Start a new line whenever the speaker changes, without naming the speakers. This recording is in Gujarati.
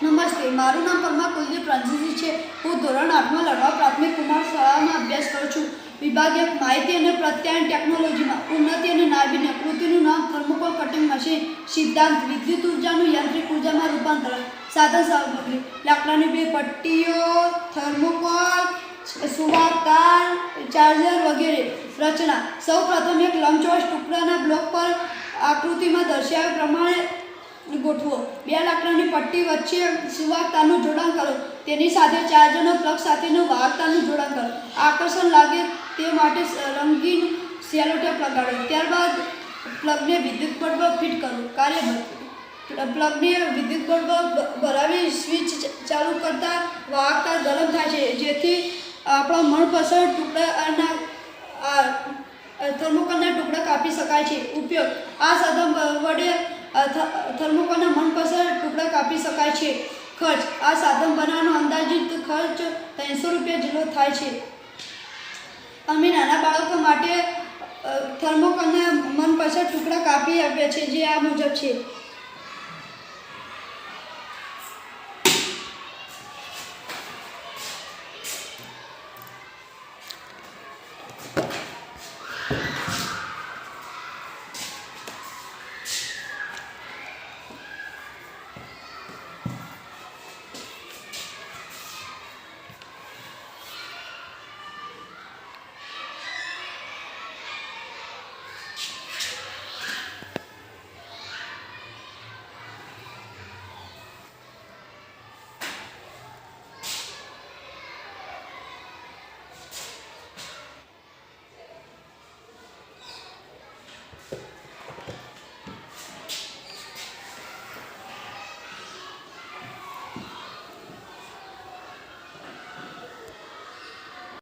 નમસ્તે, મારું નામ પરમાર કુલદીપ રણજીતજી છે. હું ધોરણ 8માં લડવા પ્રાથમિક કુમાર શાળામાં અભ્યાસ કરું છું. વિભાગીય માહિતી અને પ્રત્યાયન ટેકનોલોજીમાં ઉન્નતિ અને નાવીન્ય. કૃતિનું નામ થર્મોકોલ કટિંગ મશીન. સિદ્ધાંત: વિદ્યુત ઉર્જાનું યાંત્રિક ઉર્જામાં રૂપાંતરણ. સાધન સામગ્રી: લાકડાની બે પટ્ટીઓ, થર્મોકોલ, સુવાતાર, ચાર્જર વગેરે. રચના: સૌપ્રથમ એક લંબચોરસ ટુકડાના બ્લોક પર આકૃતિમાં દર્શાવ્યા પ્રમાણે ગોઠવો. બે લાકડાની પટ્ટી વચ્ચે સુવાહકતાનું જોડાણ કરો. તેની સાથે ચાર્જરના પ્લગ સાથેનું વાહકતાનું જોડાણ કરો. આકર્ષણ લાગે તે માટે રંગીન સેલોટેપ લગાડો. ત્યારબાદ પ્લગને વિદ્યુત બોર્ડ પર ફિટ કરો. કાર્યપદ્ધતિ: પ્લગને વિદ્યુત બોર્ડ પર ભરાવી સ્વિચ ચાલુ કરતા વાહકતા ગરમ થાય છે, જેથી આપણા મનપસંદ ટુકડાના થર્મોકોલના ટુકડા કાપી શકાય છે. ઉપયોગ: આ સાધન વડે થર્મોકોલના મનપસંદ ટુકડા કાપી શકાય છે. ખર્ચ: આ સાધન બનાવવાનો અંદાજિત ખર્ચ 300 રૂપિયા જેટલો થાય છે. અમે નાના બાળકો માટે થર્મોકોલના મનપસંદ ટુકડા કાપી આપ્યા છે, જે આ મુજબ છે.